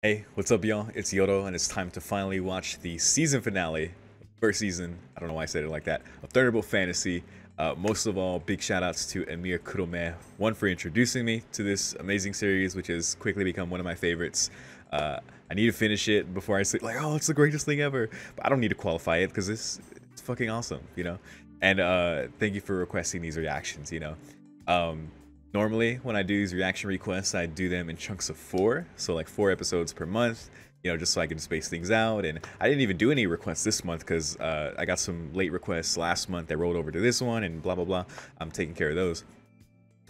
Hey, what's up, y'all? It's YORO, and it's time to finally watch the season finale, first season, I don't know why I said it like that, of Thunderbolt Fantasy. Most of all, big shout outs to Amir Kurome, one for introducing me to this amazing series, which has quickly become one of my favorites. I need to finish it before I say, like, oh, it's the greatest thing ever. But I don't need to qualify it because it's fucking awesome, you know? And thank you for requesting these reactions, you know? Um, Normally, when I do these reaction requests, I do them in chunks of 4, so like 4 episodes per month, you know, just so I can space things out. And I didn't even do any requests this month because I got some late requests last month that rolled over to this one and blah, blah, blah. I'm taking care of those.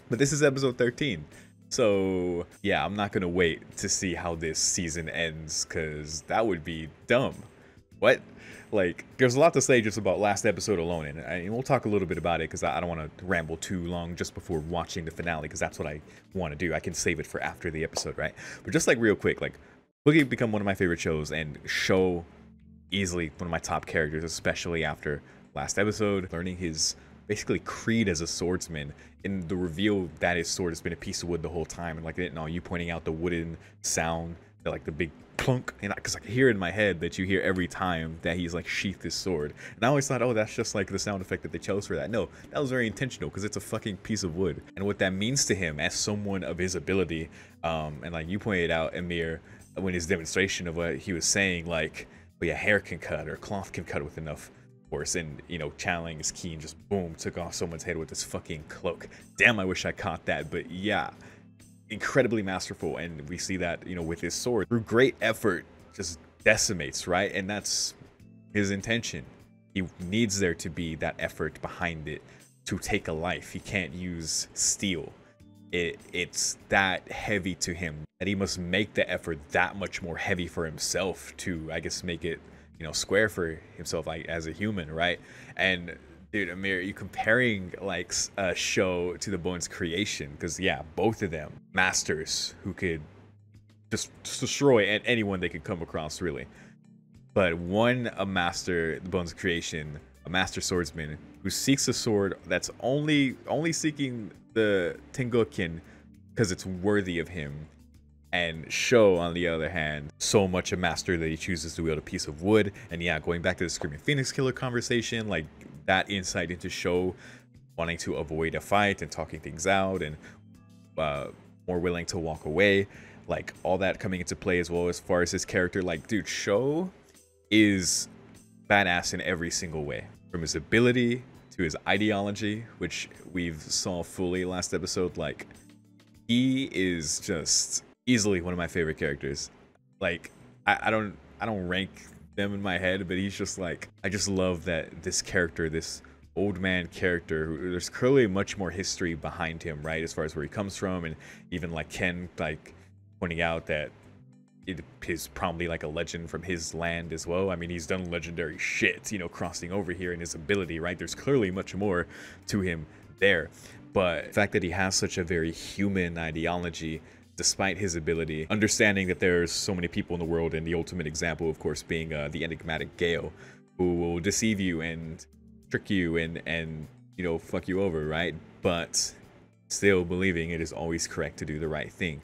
But this is episode 13. So yeah, I'm not going to wait to see how this season ends because that would be dumb. What? Like, there's a lot to say just about last episode alone, and we'll talk a little bit about it because I don't want to ramble too long just before watching the finale, because that's what I want to do. I can save it for after the episode, right? But just like real quick, like, Boogie become one of my favorite shows, and Show easily one of my top characters, especially after last episode, learning his basically creed as a swordsman, in the reveal that his sword has been a piece of wood the whole time, and like, you pointing out the wooden sound, like the big plunk, and because I can hear in my head that you hear every time that he's like sheathed his sword, and I always thought, oh, that's just like the sound effect that they chose for that. No, that was very intentional because it's a fucking piece of wood, and what that means to him as someone of his ability, and like you pointed out, Amir, when his demonstration of what he was saying, like, well, yeah, hair can cut or cloth can cut with enough force, and you know, channeling his key and just boom, took off someone's head with this fucking cloak. Damn, I wish I caught that. But yeah, incredibly masterful, and we see that, you know, with his sword through great effort just decimates, right? And that's his intention. He needs there to be that effort behind it to take a life. He can't use steel. It's that heavy to him that he must make the effort that much more heavy for himself to, I guess, make it, you know, square for himself, like as a human, right? And dude, Amir, you comparing like a Show to the Bones creation, because yeah, both of them masters who could just destroy anyone they could come across, really. But one, a master, the Bones creation, a master swordsman who seeks a sword that's only seeking the Tengokin because it's worthy of him. And Show, on the other hand, so much a master that he chooses to wield a piece of wood. And yeah, going back to the Screaming Phoenix Killer conversation, like that insight into Show wanting to avoid a fight and talking things out, and more willing to walk away, like all that coming into play, as well as far as his character. Like, dude, Show is badass in every single way, from his ability to his ideology, which we've saw fully last episode. Like, he is just easily one of my favorite characters. Like, I don't rank them in my head, but he's just like, I just love that this character, this old man character, who there's clearly much more history behind him, right, as far as where he comes from, and even like Ken like pointing out that it is probably like a legend from his land as well. I mean, he's done legendary shit, you know, crossing over here, in his ability, right? There's clearly much more to him there. But the fact that he has such a very human ideology despite his ability, understanding that there's so many people in the world, and the ultimate example, of course, being the enigmatic Gale, who will deceive you and trick you and you know, fuck you over, right? But still believing it is always correct to do the right thing.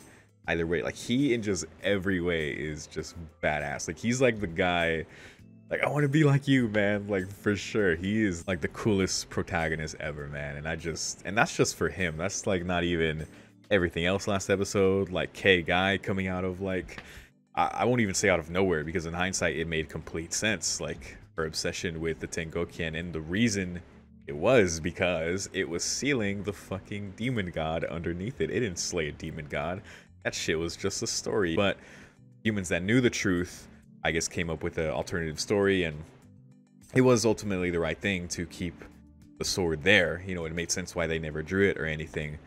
Either way, like, he in just every way is just badass. Like, he's like the guy, like, I want to be like you, man. Like, for sure, he is like the coolest protagonist ever, man. And that's just for him. That's like not even everything else last episode, like K Guy coming out of, like, I won't even say out of nowhere, because in hindsight it made complete sense, like her obsession with the Tengokin, and the reason it was because it was sealing the fucking demon god underneath it. It didn't slay a demon god. That shit was just a story. But humans that knew the truth, I guess, came up with an alternative story, and it was ultimately the right thing to keep the sword there. You know, it made sense why they never drew it or anything.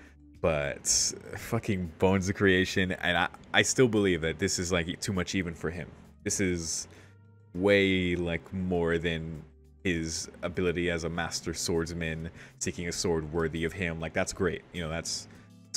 But fucking Bones of Creation, and I still believe that this is like too much even for him. This is way like more than his ability as a master swordsman, seeking a sword worthy of him. Like, that's great, you know, it's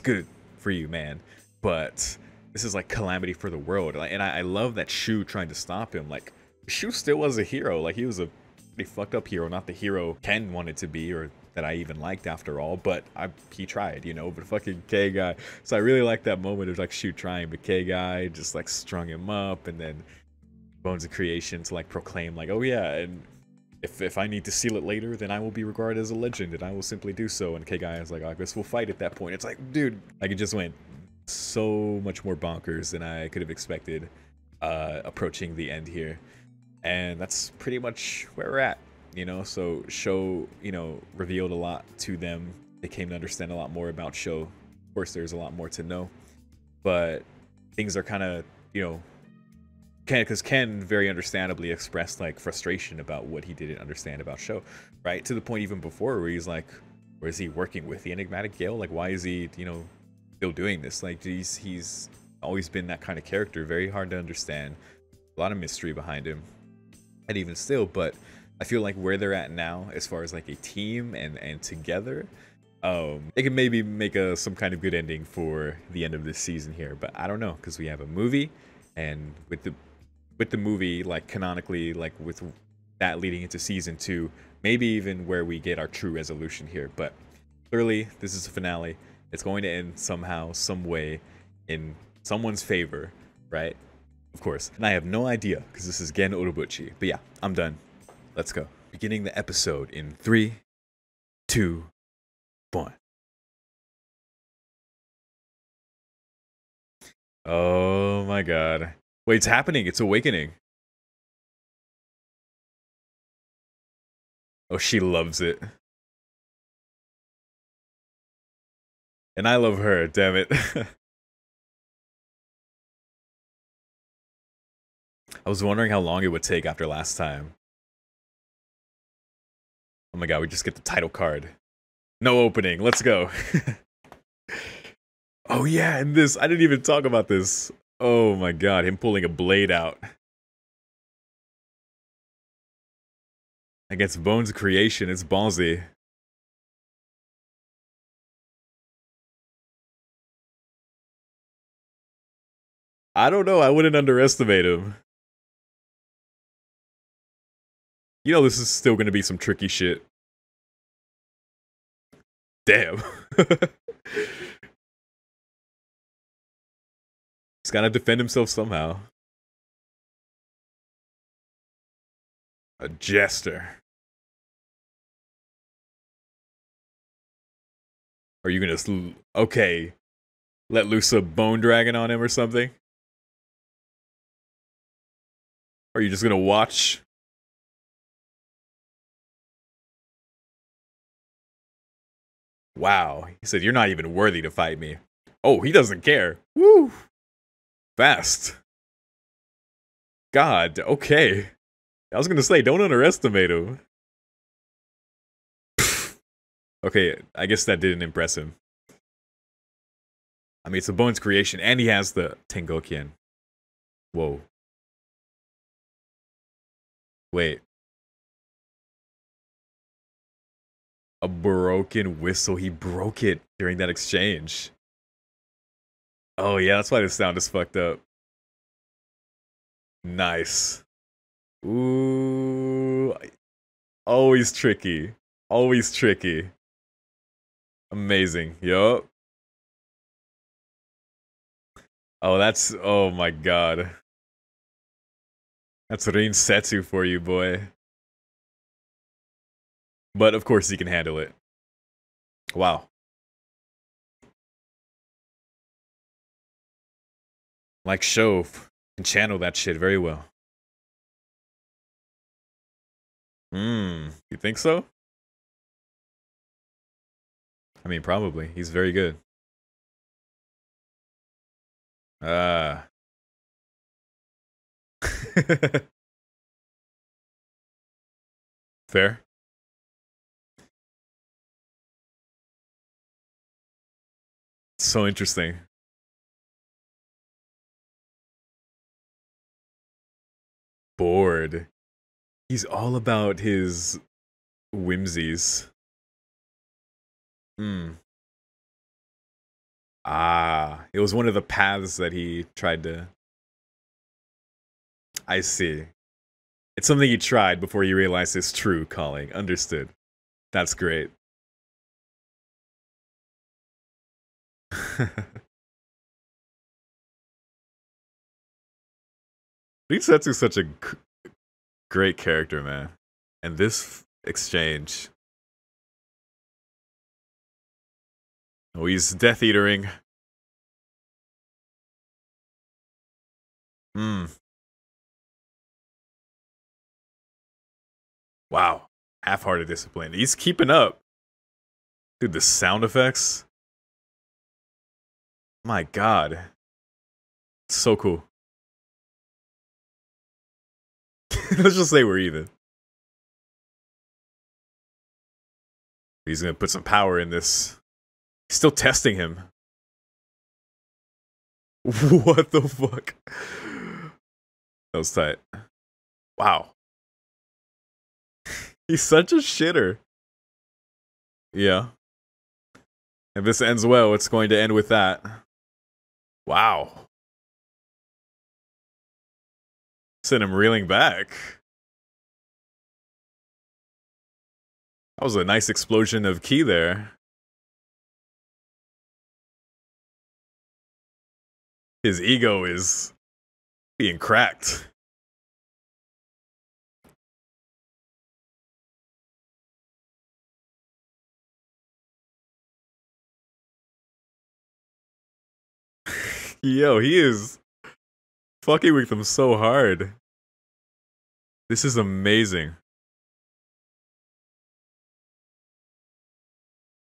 good for you, man. But this is like calamity for the world. And I love that Shu trying to stop him. Like, Shu still was a hero. Like, he was a pretty fucked up hero, not the hero Ken wanted to be, or that I even liked after all, but he tried, you know, but fucking K guy. So I really like that moment of like shoot trying, but K guy just like strung him up, and then Bones of Creation to like proclaim like, oh yeah, and if I need to seal it later, then I will be regarded as a legend, and I will simply do so. And K guy is like, I guess we'll fight at that point. It's like, dude, like it just went so much more bonkers than I could have expected approaching the end here. And that's pretty much where we're at, you know. So Show, you know, revealed a lot to them. They came to understand a lot more about Show. Of course, there's a lot more to know, but things are kind of, you know, because Ken very understandably expressed like frustration about what he didn't understand about Show, right? To the point even before where he's like, where is he working with the enigmatic Gale? Like, why is he, you know, still doing this? Like, he's always been that kind of character, very hard to understand, a lot of mystery behind him. And even still, but I feel like where they're at now, as far as like a team and together, they could maybe make some kind of good ending for the end of this season here. But I don't know, because we have a movie, and with the movie, like canonically, like with that leading into season 2, maybe even where we get our true resolution here. But clearly, this is the finale. It's going to end somehow, some way, in someone's favor, right? Of course. And I have no idea, because this is Gen Urobuchi. But yeah, I'm done. Let's go. Beginning the episode in 3, 2, 1. Oh my god. Wait, it's happening. It's awakening. Oh, she loves it. And I love her, damn it. I was wondering how long it would take after last time. Oh my god, we just get the title card. No opening, let's go. Oh yeah, and this, I didn't even talk about this. Oh my god, him pulling a blade out. Against Bones Creation, it's ballsy. I don't know, I wouldn't underestimate him. You know this is still gonna be some tricky shit. Damn. He's gotta defend himself somehow. A jester. Are you gonna... Okay. Let loose a bone dragon on him or something? Or are you just gonna watch? Wow. He said, you're not even worthy to fight me. Oh, he doesn't care. Woo! Fast. God, okay. I was gonna say, don't underestimate him. Okay, I guess that didn't impress him. I mean, it's a Bones Creation, and he has the Tengokian. Whoa. Wait. A broken whistle. He broke it during that exchange. Oh yeah, that's why the sound is fucked up. Nice. Ooh. Always tricky. Always tricky. Amazing. Yup. Oh, that's... Oh my god. That's Rin Setsu for you, boy. But of course he can handle it. Wow. Like Show can channel that shit very well. You think so? I mean, probably. He's very good. Ah. Fair. So interesting. Bored. He's all about his whimsies. Ah, it was one of the paths that he tried to... I see. It's something he tried before he realized his true calling. Understood. That's great. Setsu's such a great character, man. And this exchange. Oh, he's Death Eatering. Wow. Half-hearted discipline. He's keeping up. Dude, the sound effects. My god. It's so cool. Let's just say we're even. He's gonna put some power in this. He's still testing him. What the fuck? That was tight. Wow. He's such a shitter. Yeah. If this ends well, it's going to end with that. Wow. Send him reeling back. That was a nice explosion of ki there. His ego is being cracked. Yo, he is fucking with them so hard. This is amazing.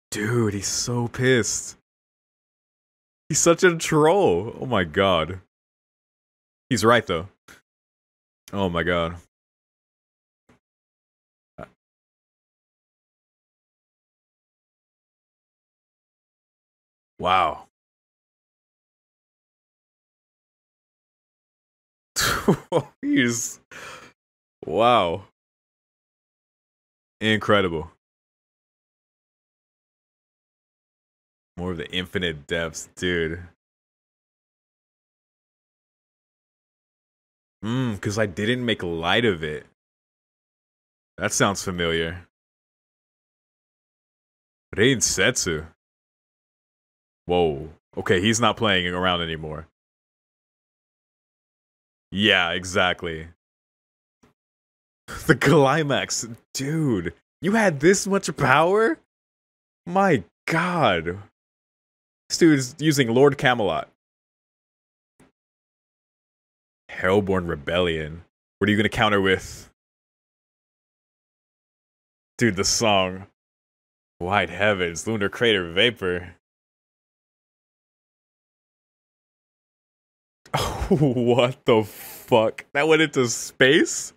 Dude, he's so pissed. He's such a troll. Oh my god. He's right though. Oh my god. Wow. He's... Wow. Incredible. More of the infinite depths, dude. Because I didn't make light of it. That sounds familiar. Rain Setsu. Whoa. Okay, he's not playing around anymore. Yeah, exactly. The climax. Dude, you had this much power? My god. This dude is using Lord Camelot. Hellborn Rebellion. What are you gonna counter with? Dude, the song. White Heavens, Lunar Crater Vapor. What the fuck? That went into space?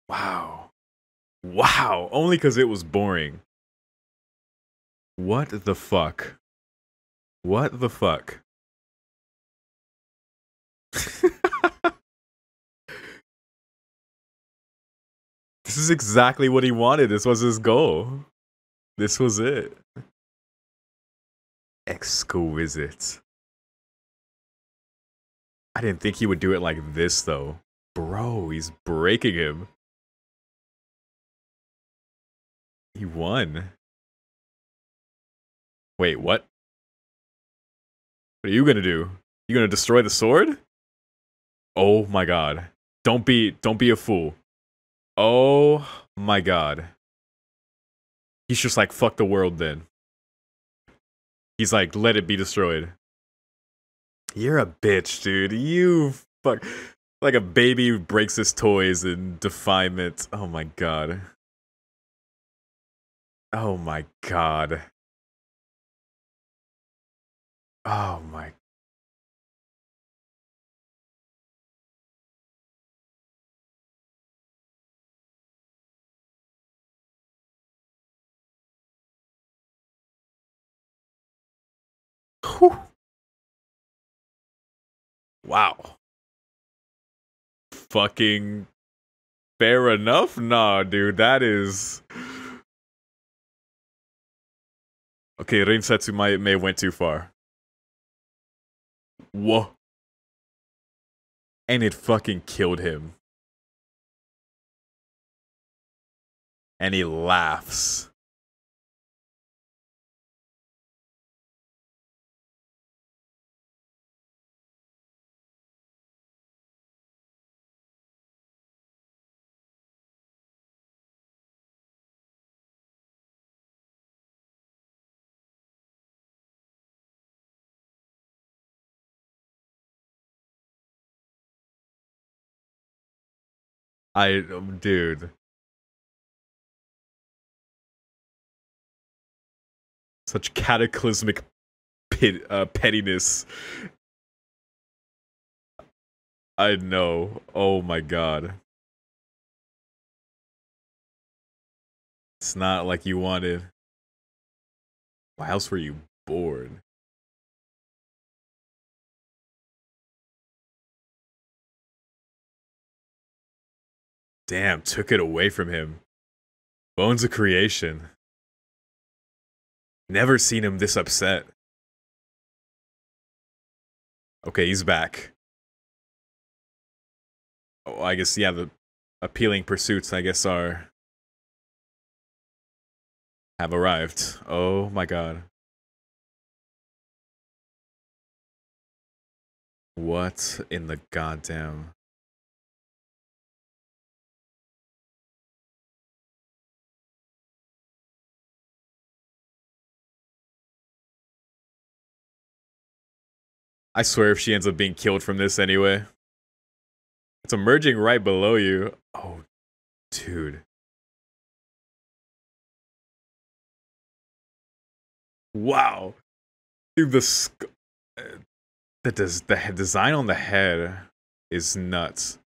Wow. Wow. Only because it was boring. What the fuck? What the fuck? This is exactly what he wanted. This was his goal. This was it. Exquisite. I didn't think he would do it like this, though. Bro, he's breaking him. He won. Wait, what? What are you gonna do? You gonna destroy the sword? Oh my god. Don't be a fool. Oh my god. He's just like, fuck the world then. He's like, let it be destroyed. You're a bitch, dude. You fuck. Like a baby who breaks his toys in defilement. Oh my god. Oh my god. Oh my. Whew. Wow. Fucking fair enough? Nah, dude, that is... Okay, Rinsetsu may have went too far. Whoa. And it fucking killed him. And he laughs. Dude. Such cataclysmic pettiness. I know. Oh my god. It's not like you wanted. Why else were you bored? Damn, took it away from him. Bones of creation. Never seen him this upset. Okay, he's back. Oh, I guess, yeah, the appealing pursuits, I guess, have arrived. Oh my god. What in the goddamn... I swear if she ends up being killed from this anyway. It's emerging right below you. Oh, dude. Wow. Dude, the design on the head is nuts.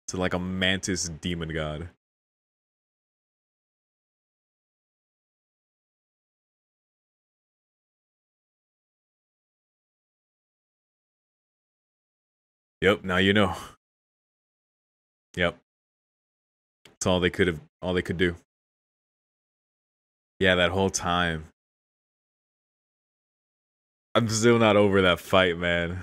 It's like a mantis demon god. Yep, now you know. Yep. That's all they could do. Yeah, that whole time. I'm still not over that fight, man.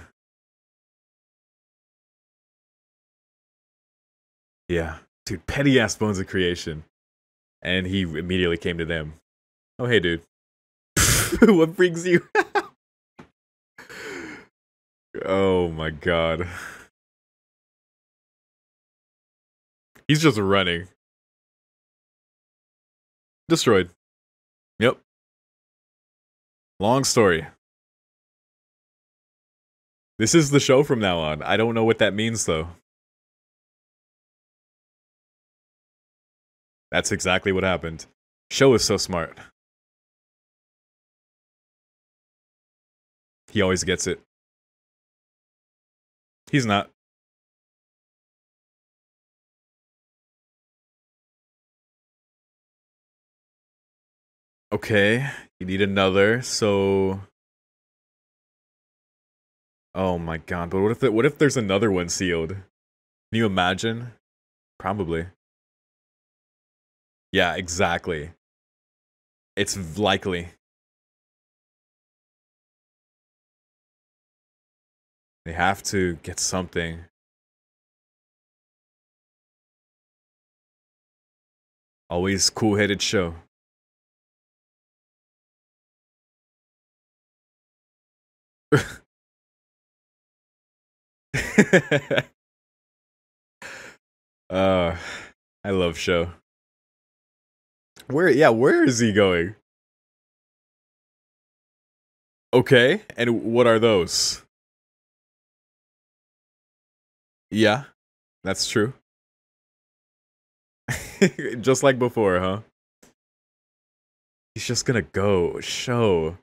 Yeah. Dude, petty ass bones of creation. And he immediately came to them. Oh, hey, dude. What brings you? Oh my god. He's just running. Destroyed. Yep. Long story. This is the show from now on. I don't know what that means, though. That's exactly what happened. Show is so smart. He always gets it. He's not. Okay, you need another, so... Oh my god, but what if there's another one sealed? Can you imagine? Probably. Yeah, exactly. It's likely. They have to get something. Always cool-headed show. uh, I love show. Where is he going? Okay, and what are those? Yeah, that's true. Just like before, huh? He's just gonna go show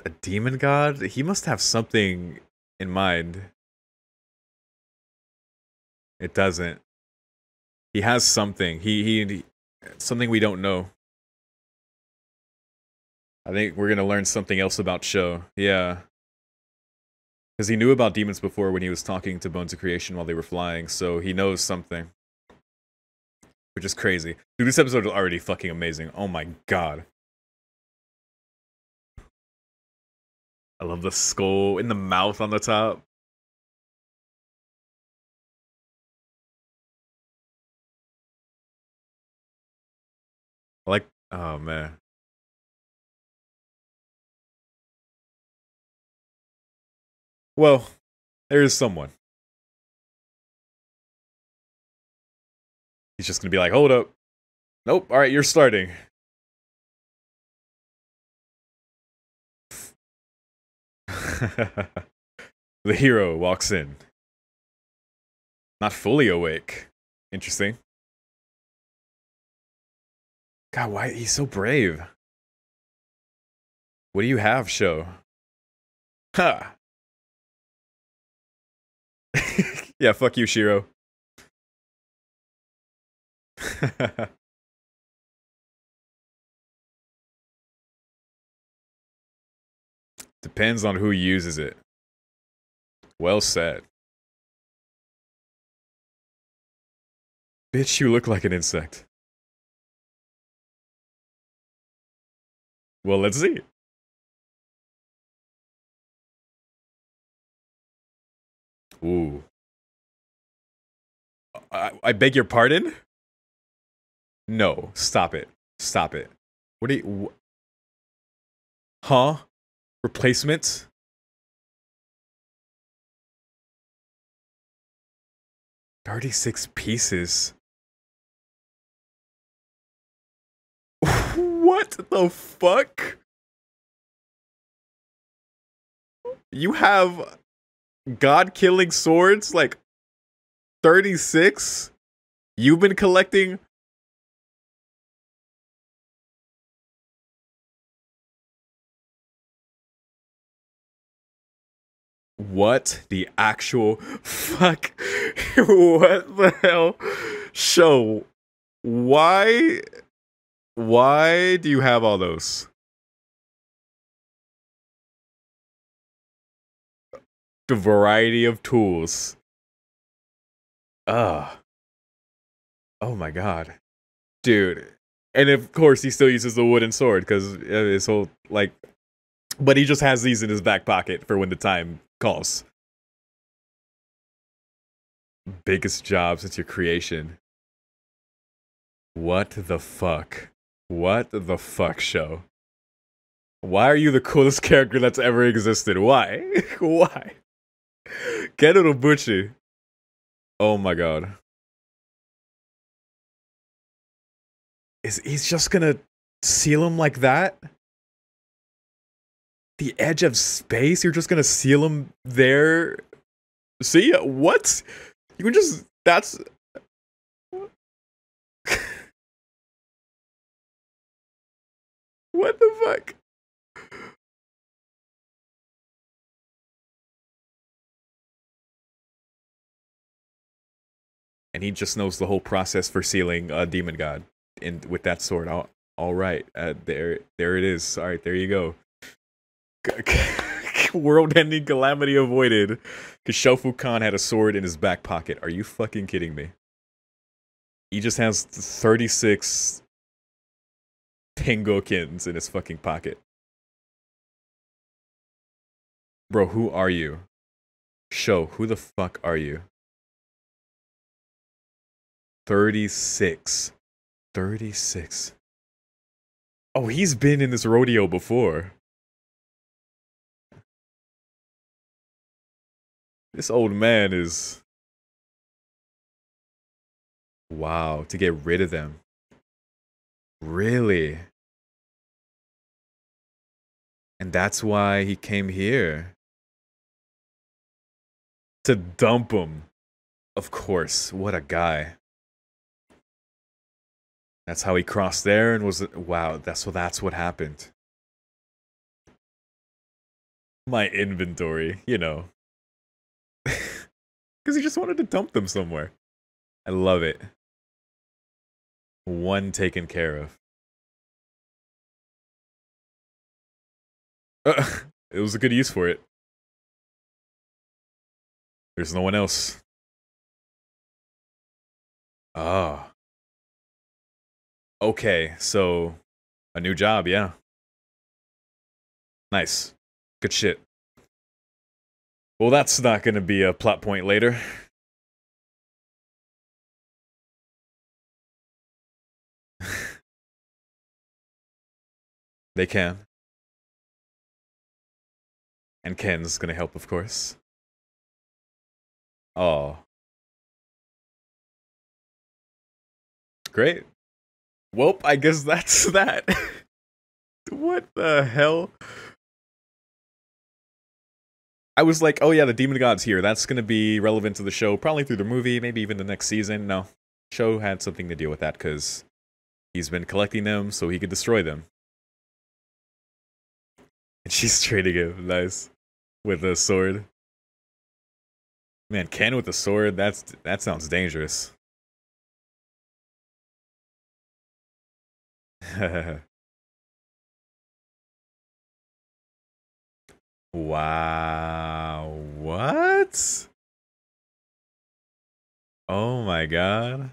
a demon god? He must have something in mind. It doesn't. He has something. He something we don't know. I think we're gonna learn something else about Sho. Yeah. Because he knew about demons before when he was talking to Bones of Creation while they were flying, so he knows something. Which is crazy. Dude, this episode is already fucking amazing. Oh my god. I love the skull in the mouth on the top. I like, oh man. Well, there is someone. He's just gonna be like, hold up. Nope, alright, you're starting. The hero walks in. Not fully awake. Interesting. God, why he's so brave? What do you have, show? Ha! Yeah, fuck you, Shiro. Depends on who uses it. Well said. Bitch, you look like an insect. Well, let's see. Ooh. I beg your pardon? No, stop it. Stop it. What do you... Huh? Replacement? $36 pieces. What the fuck? You have god-killing swords, like 36? You've been collecting... What the actual fuck? What the hell? Show, why do you have all those? The variety of tools. Oh my god. Dude. And of course he still uses the wooden sword because his whole like, but he just has these in his back pocket for when the time calls. Biggest job since your creation. What the fuck? What the fuck, show? Why are you the coolest character that's ever existed? Why? Why? Kenoro Buchi. Oh my god. He's just gonna seal him like that? The edge of space? You're just gonna seal him there? See? What? You can just... That's... What the fuck? And he just knows the whole process for sealing a demon god with that sword. All right, there it is. All right, there you go. World-ending calamity avoided because Shofu Khan had a sword in his back pocket. Are you fucking kidding me? He just has 36 Tengokins in his fucking pocket. Bro, who are you? Show, who the fuck are you? 36. 36. Oh, he's been in this rodeo before. This old man is... Wow, to get rid of them. Really? And that's why he came here. To dump him. Of course, what a guy. That's how he crossed there and was... Wow, that's what happened. My inventory, you know. Because he just wanted to dump them somewhere. I love it. One taken care of. It was a good use for it. There's no one else. Ah. Okay, so a new job, yeah. Nice. Good shit. Well, that's not gonna be a plot point later. They can. And Ken's gonna help, of course. Oh. Great. Well, I guess that's that. What the hell? I was like, oh yeah, the Demon God's here. That's gonna be relevant to the show, probably through the movie, maybe even the next season. No. Show had something to deal with that, because he's been collecting them so he could destroy them. And she's trading him, nice. With a sword. Man, Ken with a sword, that sounds dangerous. Wow. What? Oh my god.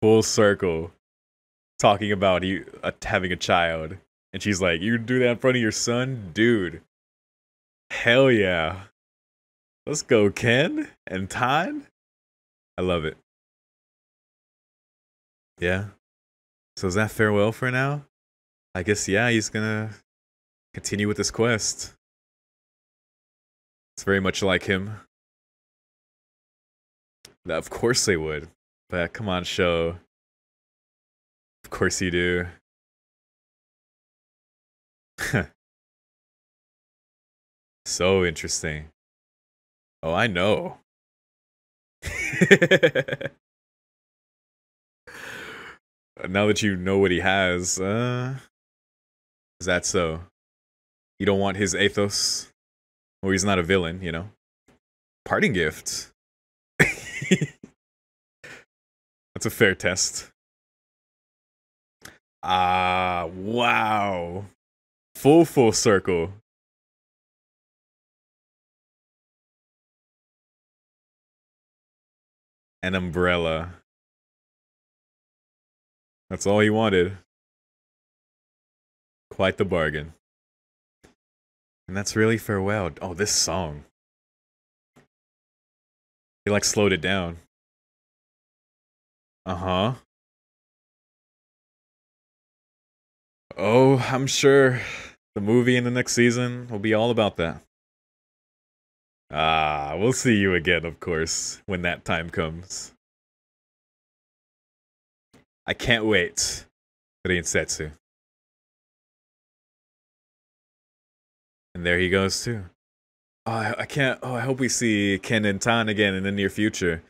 Full circle. Talking about you having a child. And she's like, you do that in front of your son? Dude. Hell yeah. Let's go, Ken and Tan. I love it. Yeah. So is that farewell for now? I guess, yeah, he's gonna continue with this quest. It's very much like him. Of course they would. But come on, show. Of course you do. So interesting. Oh, I know. Now that you know what he has, is that so? You don't want his ethos? Or he's not a villain, you know? Parting gift. That's a fair test. Ah, wow. Full circle. An umbrella. That's all he wanted. Quite the bargain. And that's really farewell. Oh, this song. He like slowed it down. Uh-huh. Oh, I'm sure the movie in the next season will be all about that. Ah, we'll see you again, of course, when that time comes. I can't wait for the Insetsu. And there he goes too. Oh, I can't. Oh, I hope we see Ken and Tan again in the near future.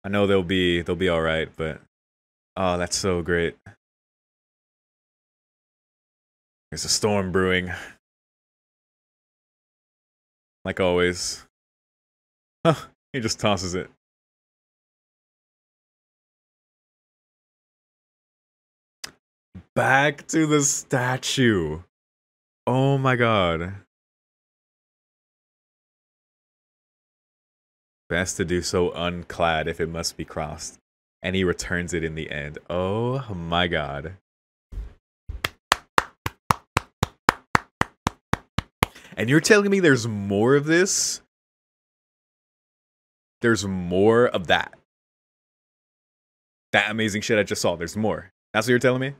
I know they'll be all right, but oh, that's so great. There's a storm brewing, like always. Huh? He just tosses it. Back to the statue. Oh my god. Best to do so unclad if it must be crossed. And he returns it in the end. Oh my god. And you're telling me there's more of this? There's more of that. That amazing shit I just saw. There's more. That's what you're telling me?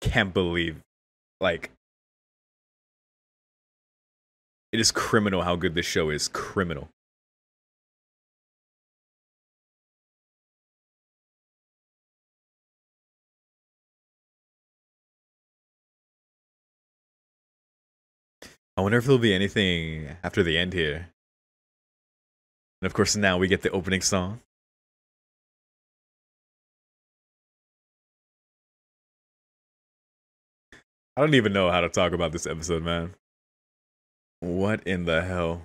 Can't believe. Like, it is criminal how good this show is. Criminal. I wonder if there'll be anything after the end here. And of course, now we get the opening song. I don't even know how to talk about this episode, man. What in the hell?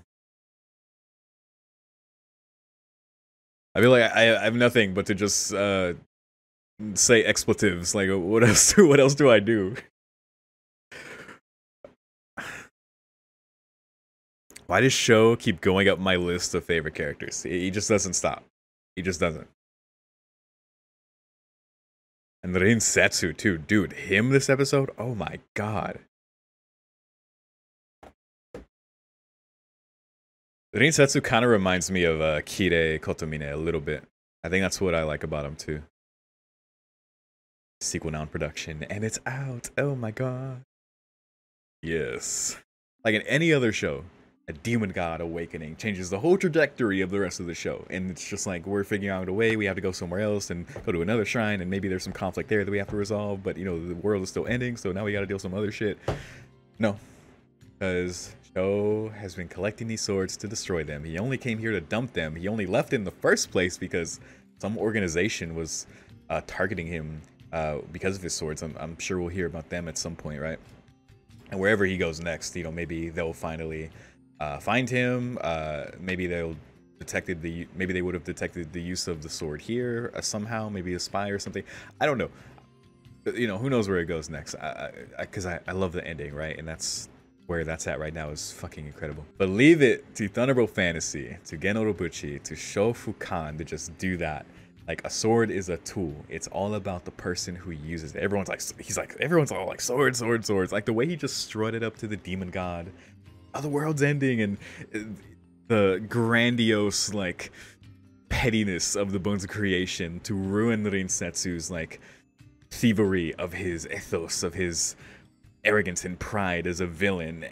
I feel like I have nothing but to just say expletives. Like, what else? What else do I do? Why does Sho keep going up my list of favorite characters? He just doesn't stop. He just doesn't. And Rin Setsu too, dude. Him this episode, oh my god. Rin Setsu kind of reminds me of Kirei Kotomine a little bit. I think that's what I like about him too. Sequel now in production, and it's out. Oh my god. Yes. Like in any other show, a demon god awakening changes the whole trajectory of the rest of the show. And it's just like, we're figuring out a way, we have to go somewhere else and go to another shrine, and maybe there's some conflict there that we have to resolve, but you know, the world is still ending, so now we gotta deal with some other shit. No. Because Sho has been collecting these swords to destroy them. He only came here to dump them. He only left in the first place because some organization was targeting him because of his swords. I'm sure we'll hear about them at some point, right? And wherever he goes next, you know, maybe they'll finally find him. Maybe they'll maybe they would have detected the use of the sword here somehow. Maybe a spy or something. I don't know. You know, who knows where it goes next? Because I love the ending, right? And that's where that's at right now is fucking incredible. But leave it to Thunderbolt Fantasy, to Gen Orobuchi, to Shofukan to just do that. Like, a sword is a tool. It's all about the person who uses it. Everyone's like, everyone's all like, sword, sword, swords. Like, the way he just strutted up to the demon god. Oh, the world's ending, and the grandiose, like, pettiness of the Bones of Creation to ruin Rin Setsu's, like, thievery of his ethos, of his arrogance and pride as a villain,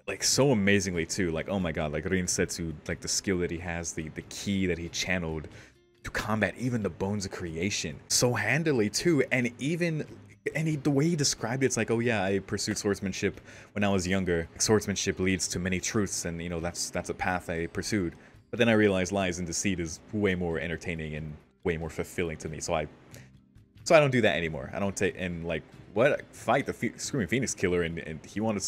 like so amazingly too. Like, oh my god, like Rin Setsu, like the skill that he has, the key that he channeled to combat even the Bones of Creation so handily too. And even the way he described it, it's like, oh yeah, I pursued swordsmanship when I was younger. Swordsmanship leads to many truths, and you know, that's a path I pursued. But then I realized lies and deceit is way more entertaining and way more fulfilling to me. So I don't do that anymore. I don't take, and like, what, fight the Screaming Phoenix Killer, and he wanted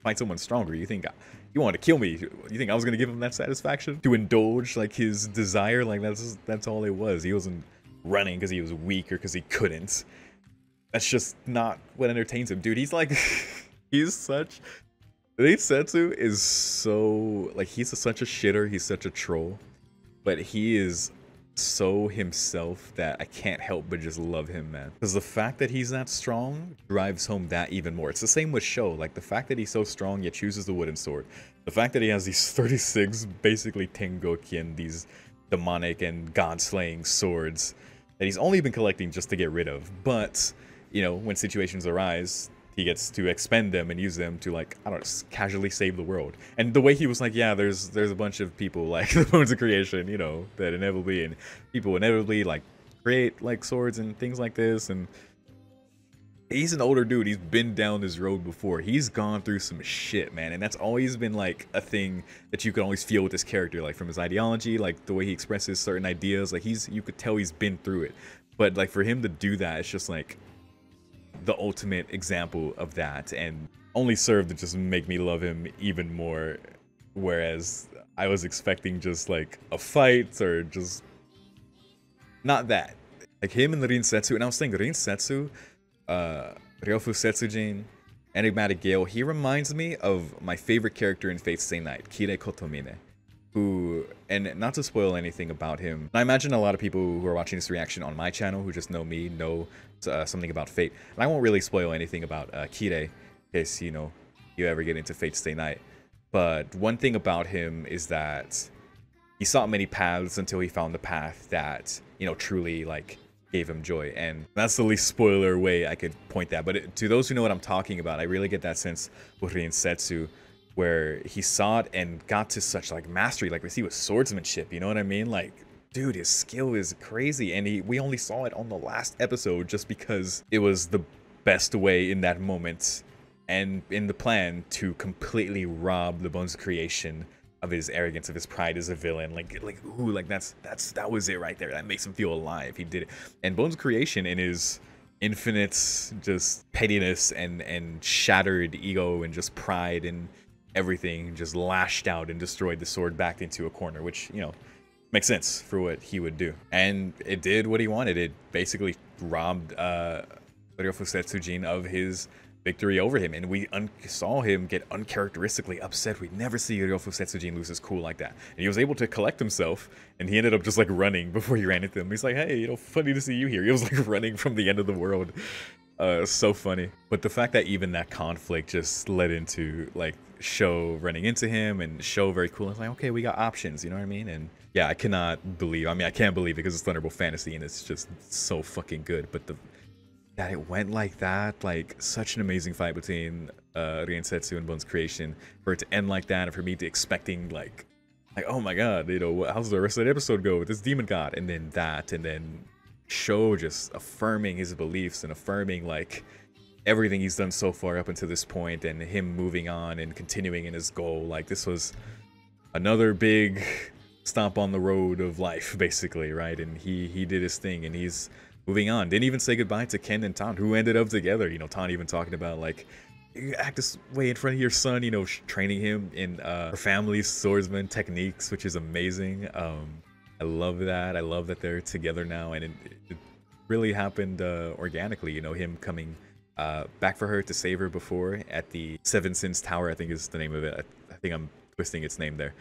fight someone stronger. You think he wanted to kill me? You think I was gonna give him that satisfaction to indulge like his desire? Like that's all it was. He wasn't running because he was weak or because he couldn't. That's just not what entertains him, dude. He's like, he's such. Rin Setsu is so like, he's such a shitter. He's such a troll, but he is so himself that I can't help but just love him, man. Because the fact that he's that strong drives home that even more. It's the same with Sho. Like, the fact that he's so strong yet chooses the wooden sword. The fact that he has these 36 basically Tengokin, these demonic and god-slaying swords that he's only been collecting just to get rid of. But, you know, when situations arise, he gets to expend them and use them to, like, I don't know, casually save the world. And the way he was like, yeah, there's a bunch of people like the Bones of Creation, you know, that people inevitably like create like swords and things like this. And he's an older dude. He's been down this road before. He's gone through some shit, man. And that's always been like a thing that you can always feel with this character, like from his ideology, like the way he expresses certain ideas. Like, you could tell he's been through it. But like, for him to do that, it's just like the ultimate example of that, and only served to just make me love him even more. Whereas I was expecting just like a fight, or just not that. Like him and the Rin Setsu, and I was saying Rin Setsu, Ryofu Setsujin, Enigmatic Gale, he reminds me of my favorite character in Fate Stay Night, Kirei Kotomine. Who, and not to spoil anything about him, I imagine a lot of people who are watching this reaction on my channel who just know me know something about Fate, and I won't really spoil anything about Kirei in case, you know, you ever get into Fate Stay Night. But one thing about him is that he sought many paths until he found the path that, you know, truly like gave him joy, and that's the least spoiler way I could point that. But to those who know what I'm talking about, I really get that sense with Rin Setsu, where he saw it and got to such like mastery, like we see with swordsmanship, you know what I mean? Like, dude, his skill is crazy, and we only saw it on the last episode just because it was the best way in that moment and in the plan to completely rob the Bones of Creation of his arrogance, of his pride as a villain. Like ooh, like that was it right there. That makes him feel alive. He did it. And Bones of Creation, in his infinite just pettiness and shattered ego and just pride and everything, just lashed out and destroyed the sword back into a corner, which, you know, makes sense for what he would do. And it did what he wanted. It basically robbed Ryofu Setsujin of his victory over him, and we saw him get uncharacteristically upset. We never see Ryofu Setsujin lose his cool like that, and he was able to collect himself, and he ended up just like running before he ran into him. He's like, hey, you know, funny to see you here. He was like running from the end of the world. So funny. But the fact that even that conflict just led into like Sho running into him, and Sho very cool. It's like, okay, we got options, you know what I mean? And yeah, I cannot believe, I mean, I can't believe it because it's Thunderbolt Fantasy and it's just so fucking good. But that it went like that, like such an amazing fight between Riensetsu and Bones Creation, for it to end like that, and for me to expecting like oh my god, you know, how's the rest of the episode go with this demon god, and then that, and then Sho just affirming his beliefs and affirming like everything he's done so far up until this point, and him moving on and continuing in his goal. Like this was another big stomp on the road of life, basically, right? And he did his thing, and he's moving on. Didn't even say goodbye to Ken and Tan, who ended up together. You know, Tan even talking about like, you act this way in front of your son, you know, training him in her family's swordsman techniques, which is amazing. I love that. I love that they're together now, and it really happened organically. You know, him coming back for her to save her before at the Seven Sins Tower, I think is the name of it. I think I'm twisting its name there.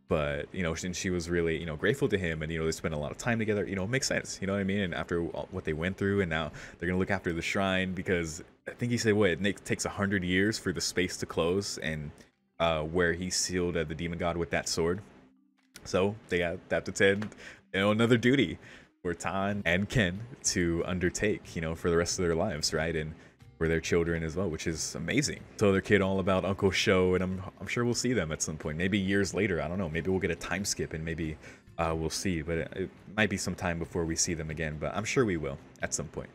But, you know, she was really, you know, grateful to him, and, you know, they spent a lot of time together. You know, it makes sense, you know what I mean? And after what they went through, and now they're going to look after the shrine, because I think he said, what, it takes 100 years for the space to close, and where he sealed the demon god with that sword. So they have to tend, you know, another duty for Tan and Ken to undertake, you know, for the rest of their lives, right? And for their children as well, which is amazing. Tell their kid all about Uncle Sho, and I'm sure we'll see them at some point, maybe years later. I don't know, maybe we'll get a time skip, and maybe we'll see, but it might be some time before we see them again, but I'm sure we will at some point.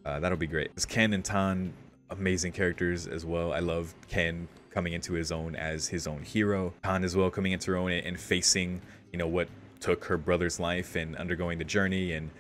That'll be great. Because Ken and Tan, amazing characters as well. I love Ken coming into his own as his own hero, Tan as well coming into her own and facing, you know, what took her brother's life, and undergoing the journey, and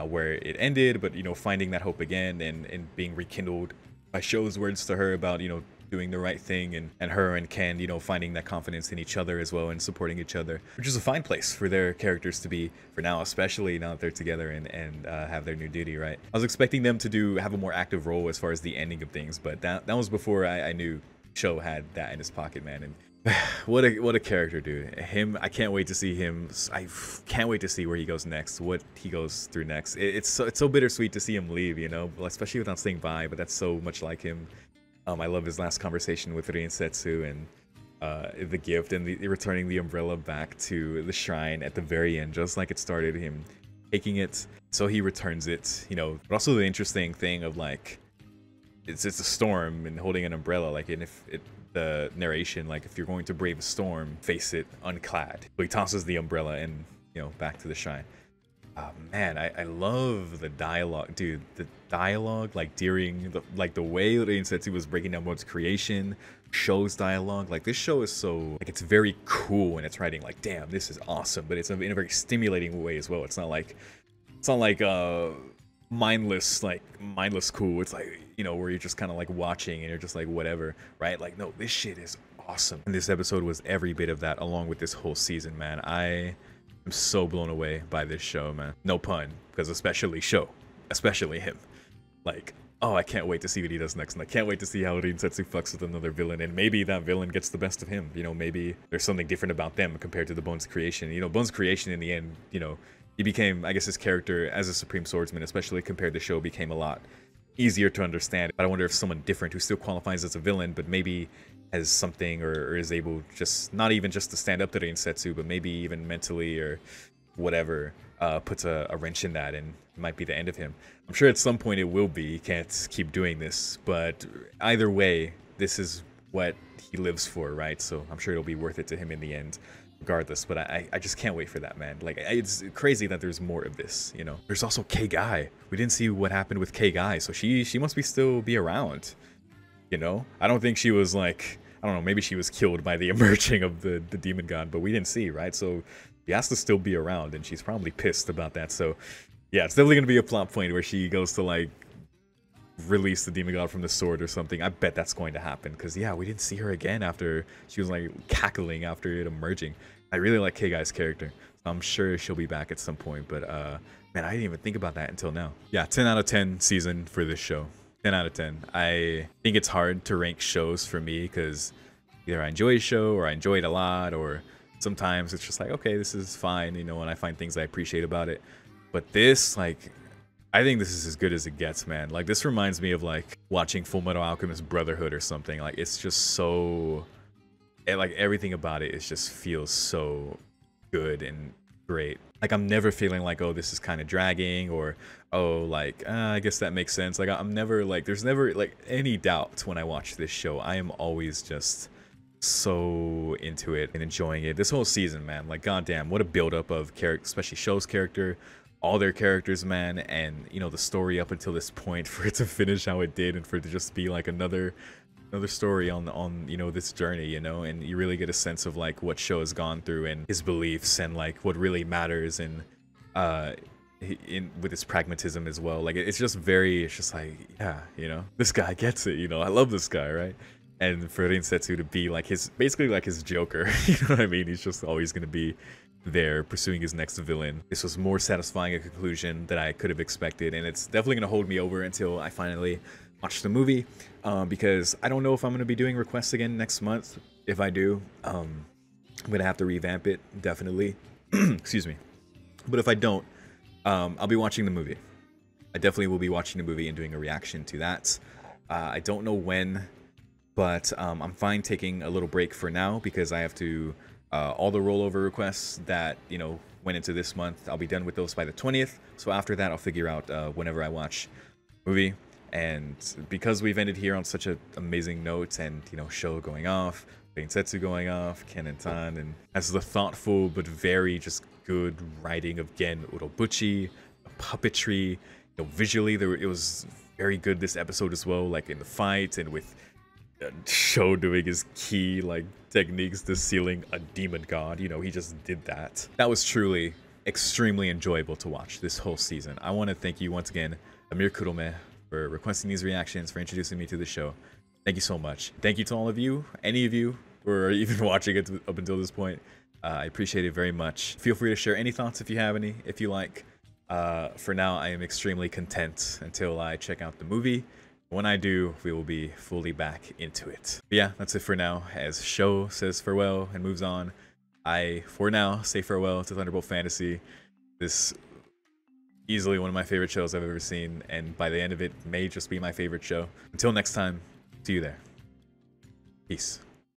where it ended, but, you know, finding that hope again, and being rekindled by Sho's words to her about, you know, doing the right thing, and her and Ken, you know, finding that confidence in each other as well, and supporting each other, which is a fine place for their characters to be for now, especially now that they're together and have their new duty, right? I was expecting them to have a more active role as far as the ending of things, but that was before I knew Sho had that in his pocket, man. And what a character, dude. Him, I can't wait to see him. I can't wait to see where he goes next, what he goes through next. It's so bittersweet to see him leave, you know, especially without saying bye, but that's so much like him. I love his last conversation with Riensetsu, and the gift, and the returning the umbrella back to the shrine at the very end, just like it started, him taking it, so he returns it, you know. But also the interesting thing of like, it's a storm and holding an umbrella, like, and if the narration, like, if you're going to brave a storm, face it unclad. So he tosses the umbrella and, you know, back to the shrine. Man, I love the dialogue, dude. The dialogue, like during the way that Riensetsu was breaking down Bones Creation, Sho's dialogue, like this show is so, like, it's very cool in its writing. Like, damn, this is awesome, but it's in a very stimulating way as well. It's not like mindless cool. It's like, you know, where you're just kind of like watching and you're just like whatever, right? Like, no, this shit is awesome. And this episode was every bit of that, along with this whole season, man. I am so blown away by this show, man. No pun, because especially Sho, especially him. Like, oh, I can't wait to see what he does next, and I can't wait to see how Riensetsu fucks with another villain, and maybe that villain gets the best of him. You know, maybe there's something different about them compared to the Bones Creation. You know, Bones Creation in the end, you know, he became, I guess, his character as a Supreme Swordsman, especially compared to Sho, became a lot easier to understand. But I wonder if someone different who still qualifies as a villain, but maybe has something, or is able just, not even just to stand up to Riensetsu, but maybe even mentally or whatever, puts a wrench in that, and it might be the end of him. I'm sure at some point it will be. He can't keep doing this, but either way, this is what he lives for, right? So I'm sure it'll be worth it to him in the end, regardless. But I just can't wait for that, man. Like, it's crazy that there's more of this, you know. There's also K-Guy. We didn't see what happened with K-Guy, so she must still be around, you know. I don't think she was like, I don't know, maybe she was killed by the emerging of the demon god, but we didn't see, right? So she has to still be around, and she's probably pissed about that. So yeah, it's definitely gonna be a plot point where she goes to like release the demon god from the sword or something. I bet that's going to happen, because yeah, we didn't see her again after she was like cackling after it emerging. I really like K-Guy's character, so I'm sure she'll be back at some point. But man, I didn't even think about that until now. Yeah, 10 out of 10 season for this show. 10 out of 10. I think it's hard to rank shows for me because either I enjoy a show or I enjoy it a lot, or sometimes it's just like, okay, this is fine, you know, and I find things I appreciate about it. But this, like, I think this is as good as it gets, man. Like, this reminds me of like watching Full Metal Alchemist Brotherhood or something. Like, it's just so, like, everything about it is just feels so good and great. Like, I'm never feeling like, oh, this is kind of dragging, or oh, like, I guess that makes sense. Like, I'm never like, there's never like any doubt when I watch this show. I am always just so into it and enjoying it. This whole season, man, like, goddamn, what a buildup of character, especially Show's character, all their characters, man, and you know, the story up until this point, for it to finish how it did, and for it to just be like another story on you know, this journey, you know, and you really get a sense of like what Show has gone through and his beliefs and like what really matters, and with his pragmatism as well. Like, it's just like, yeah, you know, this guy gets it, you know. I love this guy, right? And for Rinsetsu to be like his, basically like his Joker, you know what I mean? He's just always gonna be there pursuing his next villain. This was more satisfying a conclusion than I could have expected, and it's definitely gonna hold me over until I finally watch the movie, because I don't know if I'm gonna be doing requests again next month. If I do, I'm gonna have to revamp it, definitely. Excuse me. But if I don't, I'll be watching the movie. I definitely will be watching the movie and doing a reaction to that. I don't know when, but I'm fine taking a little break for now because I have to, all the rollover requests that, you know, went into this month, I'll be done with those by the 20th. So after that, I'll figure out whenever I watch movie. And because we've ended here on such an amazing note, and, you know, Show going off, Setsu going off, Ken and Tan, and as the thoughtful but very just good writing of Gen Urobuchi, the puppetry, you know, visually it was very good this episode as well, like in the fight and with Show doing his key like techniques to sealing a demon god. You know, he just did that. That was truly extremely enjoyable to watch this whole season. I want to thank you once again, Amir Kurome, for requesting these reactions, for introducing me to the show. Thank you so much. Thank you to all of you, any of you who are even watching it up until this point. I appreciate it very much. Feel free to share any thoughts if you have any, if you like. For now, I am extremely content until I check out the movie. When I do, we will be fully back into it. But yeah, that's it for now. As Show says farewell and moves on, I, for now, say farewell to Thunderbolt Fantasy. This easily one of my favorite shows I've ever seen, and by the end of it, may just be my favorite show. Until next time, see you there. Peace.